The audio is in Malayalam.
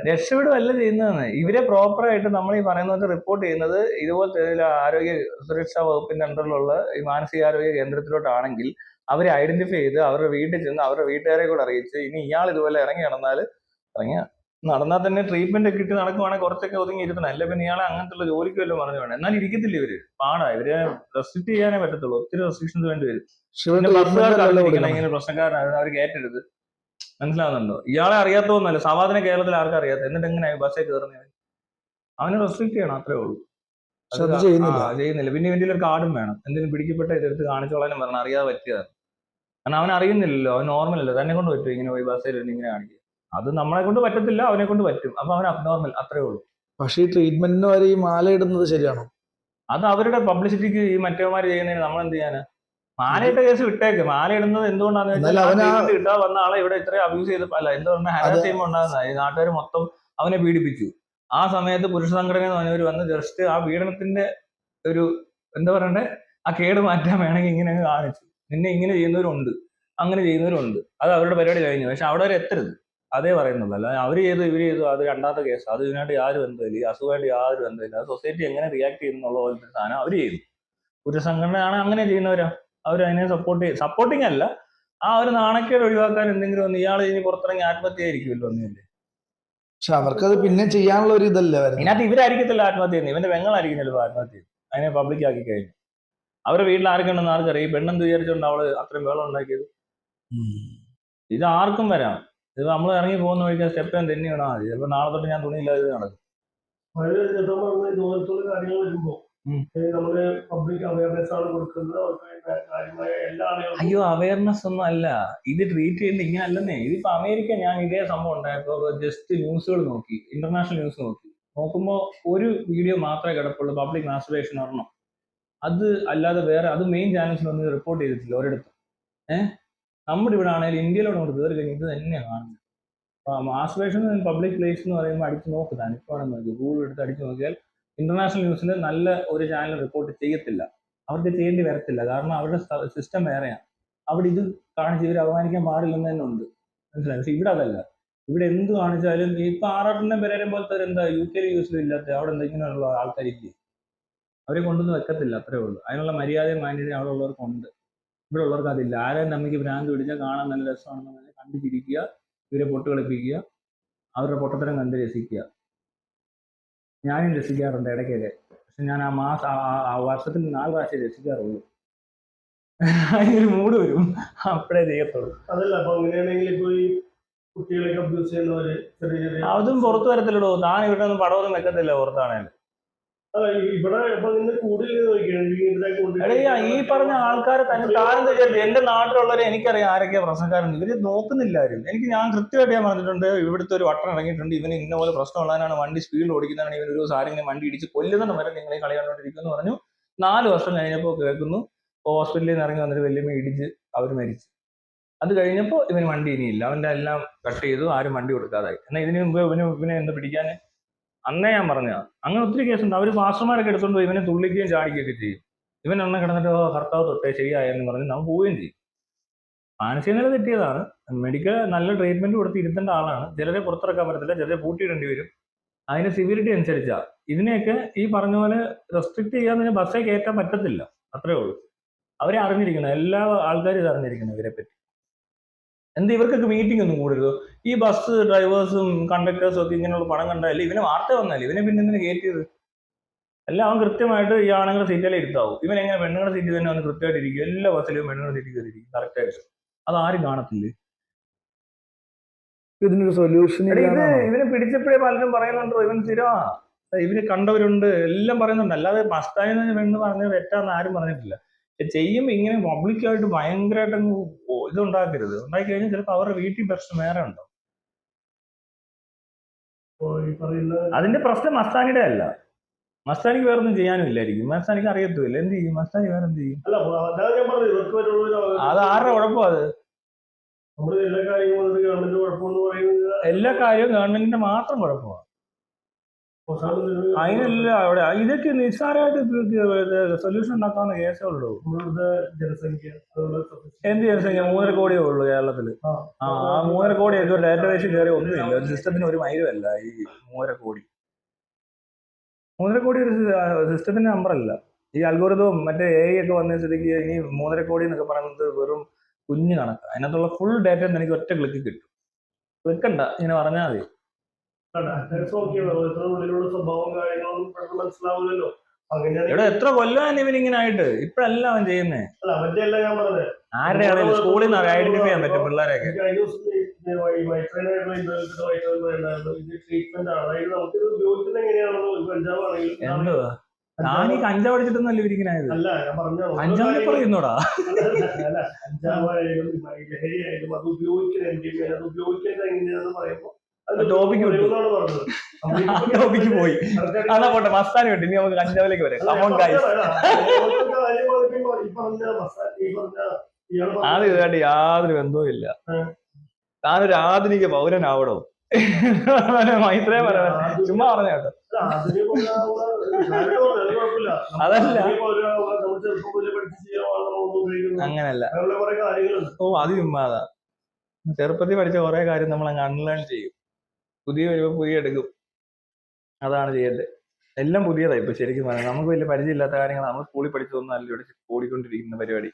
രക്ഷപ്പെടുവല്ല ചെയ്യുന്നതെന്ന്. ഇവരെ പ്രോപ്പറായിട്ട് നമ്മൾ ഈ പറയുന്നത് റിപ്പോർട്ട് ചെയ്യുന്നത് ഇതുപോലത്തെ ആരോഗ്യ സുരക്ഷാ വകുപ്പിന്റെ അണ്ടറിലുള്ള ഈ മാനസികാരോഗ്യ കേന്ദ്രത്തിലോട്ടാണെങ്കിൽ അവരെ ഐഡന്റിഫൈ ചെയ്ത് അവരുടെ വീട്ടിൽ ചെന്ന് അവരുടെ വീട്ടുകാരെ കൂടെ അറിയിച്ച് ഇനി ഇയാൾ ഇതുപോലെ ഇറങ്ങി നടന്നാൽ തന്നെ ട്രീറ്റ്മെന്റ് ഒക്കെ ഇട്ട് നടക്കുവാണെങ്കിൽ കുറച്ചൊക്കെ ഒതുങ്ങി ഇരുത്തണം. അല്ല പിന്നെ ഇയാളെ അങ്ങനത്തെ ജോലിക്ക് വല്ലതും പറഞ്ഞു വേണം. എന്നാൽ ഇരിക്കത്തില്ല ഇവര്. പാടാ. ഇവരെ റെസ്ട്രിക്ട് ചെയ്യാനേ പറ്റത്തുള്ളൂ. ഒത്തിരി റെസ്ട്രിക്ഷൻസ് വേണ്ടി വരും. പിന്നെ ബസ്സുകാർക്ക് അറിഞ്ഞിരിക്കണം ഇങ്ങനെ പ്രശ്നക്കാരാണ്, അവർ കയറ്റരുത്. മനസ്സിലാവുന്നുണ്ടോ? ഇയാളെ അറിയാത്തതൊന്നുമല്ല, സവാദിനെ കേരളത്തിൽ ആർക്കും അറിയാത്ത, എന്നിട്ട് എങ്ങനെയാ ബസ്സിൽ കയറുന്നത്? അവനെ റെസ്ട്രിക്ട് ചെയ്യണം, അത്രേ ഉള്ളൂ. ചെയ്യുന്നില്ല. പിന്നെ ഇവന്റെ ഒരു കാർഡും വേണം. എന്തെങ്കിലും പിടിക്കപ്പെട്ട ഇതെടുത്ത് കാണിച്ചോളാനും പറഞ്ഞാൽ അറിയാതെ പറ്റിയതാണ്. കാരണം അവൻ അറിയുന്നില്ലല്ലോ, അവൻ നോർമൽ അല്ലോ. തന്നെ കൊണ്ട് പറ്റും ഇങ്ങനെ പോയി ബസ്സിൽ ഇങ്ങനെ കാണിക്കുക. അത് നമ്മളെ കൊണ്ട് പറ്റത്തില്ല, അവനെ കൊണ്ട് പറ്റും. അപ്പൊ അവൻ അബ്നോർമൽ, അത്രേ ഉള്ളൂ. പക്ഷേ ഈ ട്രീറ്റ്മെന്റിന് വരെ ഈ മാല ഇടുന്നത് ശരിയാണോ? അത് അവരുടെ പബ്ലിസിറ്റിക്ക് ഈ മറ്റേമാര് ചെയ്യുന്നതിന് നമ്മൾ എന്ത് ചെയ്യാനാ? മാലയിട്ട കേസ് വിട്ടേക്ക്. മാല ഇടുന്നത് എന്തുകൊണ്ടാന്ന് വെച്ചാൽ കിട്ടാ വന്ന ആളെ ഇവിടെ ഇത്രയും അബ്യൂസ് ചെയ്ത് അല്ല എന്താ പറഞ്ഞാൽ ഹരാസ് ചെയ്യുമ്പോൾ ഉണ്ടാകുന്ന ഈ നാട്ടുകാർ മൊത്തം അവനെ പീഡിപ്പിച്ചു. ആ സമയത്ത് പുരുഷ സംഘടന എന്ന് പറഞ്ഞവർ വന്ന് ജസ്റ്റ് ആ പീഡനത്തിന്റെ ഒരു എന്താ പറയണ്ടേ ആ കേട് മാറ്റാൻ വേണമെങ്കിൽ ഇങ്ങനെ കാണിച്ചു. നിന്നെ ഇങ്ങനെ ചെയ്യുന്നവരുണ്ട്, അങ്ങനെ ചെയ്യുന്നവരുണ്ട്. അത് അവരുടെ പരിപാടി കഴിഞ്ഞു. പക്ഷെ അവിടെ വരെ എത്തരുത്, അതേ പറയുന്നുള്ളൂ. അല്ല അവർ ചെയ്തു ഇവർ ചെയ്തു അത് രണ്ടാമത്തെ കേസ്. അത് ഇതിനായിട്ട് യാതൊരു ബന്ധമില്ല, ഈ അസുഖമായിട്ട് യാതൊരു ബന്ധമില്ല. അത് സൊസൈറ്റി എങ്ങനെ റിയാക്ട് ചെയ്യുന്നുള്ള പോലത്തെ സാധനം അവർ ചെയ്തു. പുരുഷ സംഘടനയാണ് അങ്ങനെ ചെയ്യുന്നവരാ. അവരതിനെ സപ്പോർട്ടിങ് അല്ല, ആ ഒരു നാണക്കേട് ഒഴിവാക്കാൻ എന്തെങ്കിലും ഒന്ന് ഇയാൾ ഇനി പുറത്തിറങ്ങി ആത്മഹത്യ ആയിരിക്കുമല്ലോ ഒന്നുമില്ലേ. പക്ഷെ അവർക്കത് പിന്നെ ചെയ്യാനുള്ള ഒരു ഇതല്ല. ഇതിനകത്ത് ഇവരായിരിക്കത്തില്ല ആത്മഹത്യ ചെയ്യുന്നത്, ഇവന്റെ പെങ്ങളായിരിക്കും ചിലപ്പോൾ ആത്മഹത്യ ചെയ്യുന്നത്. അതിനെ പബ്ലിക് ആക്കി കഴിഞ്ഞു. അവരുടെ വീട്ടിൽ ആർക്കുണ്ടെന്ന് ആർക്കറിയാം. ഈ പെണ്ണെന്ത് വിചാരിച്ചോണ്ട് അവള് അത്രയും വേളം ഉണ്ടാക്കിയത്. ഇത് ആർക്കും വരാം. ഇത് നമ്മൾ ഇറങ്ങി പോകുന്ന വഴിക്ക് സ്റ്റെപ്പ് ഞാൻ തന്നെ ഇടാൻ മതി. ചിലപ്പോൾ നാളെ തൊട്ട് ഞാൻ തുണിയില്ലാതെ നടക്കും. അയ്യോ, അവയർനെസ് ഒന്നും അല്ല ഇത്. ട്രീറ്റ് ചെയ്യുന്നത് ഇങ്ങനെ അല്ലെന്നേ. ഇതിപ്പോ അമേരിക്ക, ഞാൻ ഇതേ സംഭവം ഉണ്ടായപ്പോ ജസ്റ്റ് ന്യൂസുകൾ നോക്കി, ഇന്റർനാഷണൽ ന്യൂസ് നോക്കുമ്പോ ഒരു വീഡിയോ മാത്രമേ കിടപ്പുള്ളൂ, പബ്ലിക് മാസ്റ്റുർബേഷൻ ഒരെണ്ണം. അത് അല്ലാതെ വേറെ അത് മെയിൻ ചാനൽസിലൊന്നും റിപ്പോർട്ട് ചെയ്തിട്ടില്ല ഒരിടത്തും. നമ്മുടെ ഇവിടെ ആണെങ്കിലും ഇന്ത്യയിലോട്ട് കൊണ്ട് കയറി കഴിഞ്ഞാൽ ഇത് തന്നെയാണ് കാണുന്നത്. മാസ്റ്റുർബേഷൻ പബ്ലിക് പ്ലേസ് എന്ന് പറയുമ്പോൾ അടിച്ച് നോക്കുന്നതാണ്. ഇപ്പോൾ നോക്കി ഗൂഗിൾ എടുത്ത് അടിച്ചു നോക്കിയാൽ ഇന്റർനാഷണൽ ന്യൂസിൽ നല്ല ഒരു ചാനൽ റിപ്പോർട്ട് ചെയ്യത്തില്ല. അവർക്ക് ചെയ്യേണ്ടി വരത്തില്ല. കാരണം അവരുടെ സിസ്റ്റം വേറെയാണ്. അവിടെ ഇത് കാണിച്ച് ഇവർ അവമാനിക്കാൻ പാടില്ലെന്ന് തന്നെ ഉണ്ട്. മനസ്സിലായി. പക്ഷെ ഇവിടെ അതല്ല. ഇവിടെ എന്ത് കാണിച്ചാലും ഇപ്പൊ ആറാട്ടിന്റെ പെരേരം പോലത്തെ എന്താ UK യൂസിലും ഇല്ലാത്ത അവിടെ എന്തെങ്കിലുള്ള ആൾക്കാരില്ലേ, അവരെ കൊണ്ടൊന്നും വെക്കത്തില്ല, അത്രേ ഉള്ളൂ. അതിനുള്ള മര്യാദയും മാന്യതയും അവിടെ ഉള്ളവർക്ക് ഉണ്ട്. ഇവിടെ ഉള്ളവർക്ക് അതില്ല. ആരെയും നമുക്ക് ഭ്രാന്ത് പിടിച്ചാൽ കാണാൻ നല്ല രസമാണെന്ന് കണ്ടു ചിരിക്കുക, ഇവരെ പൊട്ട് കളിപ്പിക്കുക, അവരുടെ പൊട്ടത്തരം കണ്ട് രസിക്കുക. ഞാനും രസിക്കാറുണ്ട് ഇടയ്ക്കൊക്കെ. പക്ഷെ ഞാൻ ആ വർഷത്തിൽ 4 പ്രാവശ്യം രസിക്കാറുള്ളൂ. അതിനൊരു മൂഡ് വരും, അപ്പോഴേ ചെയ്യത്തുള്ളൂ. അതല്ല, അപ്പൊ അങ്ങനെയാണെങ്കിൽ ഇപ്പൊ ഈ കുട്ടികളൊക്കെ അബ്യൂസ് ചെയ്യുന്നവര് അതും പുറത്തു വരത്തില്ലടോ. താൻ ഇവിടെ ഒന്നും പടമൊന്നും വെക്കത്തില്ല പുറത്താണേലും. ഈ പറഞ്ഞ ആൾക്കാരെ തന്നെ താനെന്താ വിചാരിച്ചു? എന്റെ നാട്ടിലുള്ളവരെ എനിക്കറിയാം ആരൊക്കെയാ പ്രശ്നക്കാരെന്ന്. ഇവര് നോക്കുന്നില്ലാരും. ഞാൻ കൃത്യമായിട്ട് ഞാൻ പറഞ്ഞിട്ടുണ്ട്, ഇവിടുത്തെ ഒരു വട്ടം ഇറങ്ങിയിട്ടുണ്ട്, ഇവന് ഇന്ന പോലെ പ്രശ്നമുള്ളതിനാണ്, വണ്ടി സ്പീഡിൽ ഓടിക്കുന്നതാണ്, ഇവൻ ഒരു സാരിങ്ങനെ വണ്ടി ഇടിച്ച് കൊല്ലുന്ന വരെ നിങ്ങൾ ഈ കളി കണ്ടുകൊണ്ടിരിക്കുമെന്ന് പറഞ്ഞു. 4 വർഷം കഴിഞ്ഞപ്പോൾ കേൾക്കുന്നു ഹോസ്പിറ്റലിൽ നിന്ന് ഇറങ്ങി വന്നിട്ട് വലിയ ഇടിച്ച് അവർ മരിച്ചു. അത് കഴിഞ്ഞപ്പോൾ ഇവന് വണ്ടി ഇനിയില്ല, അവന്റെ എല്ലാം കട്ട് ചെയ്തു, ആരും വണ്ടി കൊടുക്കാതായി. എന്നാൽ ഇതിനു മുമ്പ് ഇവനെ എന്താ പിടിക്കാൻ അന്നേ ഞാൻ പറഞ്ഞ. അങ്ങനെ ഒത്തിരി കേസുണ്ട്. അവർ മാസ്റ്റർമാരൊക്കെ എടുത്തുകൊണ്ട് ഇവനെ തുള്ളിക്കുകയും ചാടിക്കുകയൊക്കെ ചെയ്യും. ഇവൻ എണ്ണം കിടന്നിട്ട് കർത്താവ് തൊട്ടേ ശരിയായെന്ന് പറഞ്ഞ് നമ്മൾ പോവുകയും ചെയ്യും. മാനസിക നില തെറ്റിയതാണ്. മെഡിക്കൽ നല്ല ട്രീറ്റ്മെന്റ് കൊടുത്ത് ഇരുത്തേണ്ട ആളാണ്. ചിലരെ പുറത്തിറക്കാൻ പറ്റത്തില്ല, ചിലരെ പൂട്ടിയിടേണ്ടി വരും. അതിന്റെ സിവിലിറ്റി അനുസരിച്ചാ. ഇതിനെയൊക്കെ ഈ പറഞ്ഞ പോലെ റെസ്ട്രിക്ട് ചെയ്യാന്ന് ബസ്സേ കയറ്റാൻ പറ്റത്തില്ല, അത്രേ ഉള്ളൂ. അവരെ അറിഞ്ഞിരിക്കണം, എല്ലാ ആൾക്കാരും ഇത് അറിഞ്ഞിരിക്കണം ഇവരെ പറ്റി. എന്ത് ഇവർക്കൊക്കെ മീറ്റിംഗ് ഒന്നും കൂടരുത്? ഈ ബസ് ഡ്രൈവേഴ്സും കണ്ടക്ടേഴ്സും ഒക്കെ ഇങ്ങനെയുള്ള പണം കണ്ടാലും ഇവന് വാർത്ത വന്നാലും ഇവനെ പിന്നെ എന്തിനു കയറ്റിയത്? എല്ലാം അവൻ കൃത്യമായിട്ട് ഈ ആണുങ്ങളുടെ സീറ്റിലേ ഇരുത്താവും. ഇവൻ എങ്ങനെ പെണ്ണുങ്ങളുടെ സീറ്റിൽ തന്നെ അവന് കൃത്യമായിട്ട് ഇരിക്കും. എല്ലാ ബസ്സിലും പെണ്ണുങ്ങളുടെ സീറ്റിൽ കയറിയിരിക്കും കറക്റ്റായിട്ട്. അതാരും കാണത്തില്ലേ? ഇതിനൊരു സൊല്യൂഷൻ ഇവനെ പിടിച്ചപ്പോഴേ പലരും പറയുന്നുണ്ടോ ഇവൻ സ്ഥിരമാ, ഇവര് കണ്ടവരുണ്ട്, എല്ലാം പറയുന്നുണ്ട്. അല്ലാതെ മസ്താനി പെണ്ണ് പറഞ്ഞത് തെറ്റാന്ന് ആരും പറഞ്ഞിട്ടില്ല. ചെയ്യുമ്പോൾ ഇങ്ങനെ പബ്ലിക്കായിട്ട് ഭയങ്കരമായിട്ട് ഇതുണ്ടാക്കരുത്. ഉണ്ടാക്കി കഴിഞ്ഞാൽ ചിലപ്പോൾ അവരുടെ വീട്ടിൽ പ്രശ്നം വേറെ ഉണ്ടോ. അതിന്റെ പ്രശ്നം മസ്താനിയുടെ അല്ല. മസ്താനിക്ക് വേറൊന്നും ചെയ്യാനും ഇല്ലായിരിക്കും. മസ്താനിക്ക് അറിയത്തുമില്ല. എന്ത് ചെയ്യും മസ്താനി? വേറെ എന്ത് ചെയ്യും? അത് ആരുടെ കുഴപ്പം? അത് എല്ലാ കാര്യവും ഗവൺമെന്റിന്റെ മാത്രം കുഴപ്പമാണ്. അതിനല്ല അവിടെ ഇതൊക്കെ നിസ്സാരമായിട്ട് സൊല്യൂഷൻ ഉണ്ടാക്കാവുന്ന കേസേ ഉള്ളൂ. ജനസംഖ്യ എന്ത് ജനസംഖ്യ 3.5 കോടിയേ ഉള്ളൂ കേരളത്തിൽ. ആ 3.5 കോടി ഒരു ഡാറ്റാബേസിൽ കയറി ഒന്നുമില്ല, ഒരു സിസ്റ്റത്തിന് ഒരു മൈലുമല്ല ഈ 3.5 കോടി. 3.5 കോടി ഒരു സിസ്റ്റത്തിന്റെ നമ്പറല്ല. ഈ അൽഗോരിതവും മറ്റേ AI ഒക്കെ വന്ന സ്ഥിതിക്ക് ഇനി 3.5 കോടി എന്നൊക്കെ പറയുന്നത് വെറും കുഞ്ഞു കണക്ക്. അതിനകത്തുള്ള ഫുൾ ഡാറ്റ എനിക്ക് ഒറ്റ ക്ലിക്ക് കിട്ടും. ക്ലിക്കണ്ട, ഇങ്ങനെ പറഞ്ഞാൽ മതി. സ്വഭാവം കാര്യങ്ങളൊന്നും പെട്ടെന്ന് മനസ്സിലാവില്ലല്ലോ. ഇവിടെ എത്ര കൊല്ലം ഇവനിങ്ങനെ ആയിട്ട് ഇപ്പഴല്ല അവൻ ചെയ്യുന്നേ. അല്ല അവന്റെ അല്ല ഞാൻ പറഞ്ഞത്, ആരുടെയാണെങ്കിലും സ്കൂളിൽ നിന്ന് ഐഡന്റിഫൈ ചെയ്യാൻ പറ്റും പിള്ളേരെയൊക്കെ. ട്രീറ്റ്മെന്റ് ആണ്, അതായത് നമുക്ക് ഉപയോഗിക്കുന്നത് എങ്ങനെയാണോ കഞ്ചാവാണെങ്കിലും. എന്തുവാ ഞാൻ ഈ കഞ്ചാവ് അടിച്ചിട്ടൊന്നല്ല ഇവരിക്കനായത്. അല്ല ഞാൻ പറഞ്ഞ കഞ്ചാവിനെ പറയുന്നോടാ. അല്ല കഞ്ചാവായാലും ലഹരിയായാലും അത് ഉപയോഗിക്കുന്നത് അത് ഉപയോഗിക്കുന്നത് എങ്ങനെയാണെന്ന് പറയുമ്പോൾ ടോപ്പിക്ക് പോയി. അതാ പോട്ടെ, മസ്താനി വിട്ടു. ഇനി നമുക്ക് കഞ്ചാവിലേക്ക് വരാം. അത് ഇതായിട്ട് യാതൊരു ബന്ധവും ഇല്ല. താനൊരു ആധുനിക പൗരനാവണോ? മൈത്രേ പറയാ, ചുമ്മാ പറഞ്ഞ കേട്ടോ. അതല്ല, അങ്ങനല്ല. ഓ അത് ചുമ്മാതാ. ചെറുപ്പത്തിൽ പഠിച്ച കുറെ കാര്യം നമ്മൾ അങ്ങ് അൺലേൺ ചെയ്യും. പുതിയ വരുമ്പോൾ പുതിയ എടുക്കും. അതാണ് ചെയ്യേണ്ടത്. എല്ലാം പുതിയതായി ഇപ്പൊ ശരിക്കും പറയാം. നമുക്ക് വലിയ പരിചയമില്ലാത്ത കാര്യങ്ങൾ നമ്മൾ സ്കൂളിൽ പഠിച്ചതൊന്നും അല്ല ഇവിടെ ഓടിക്കൊണ്ടിരിക്കുന്ന പരിപാടി.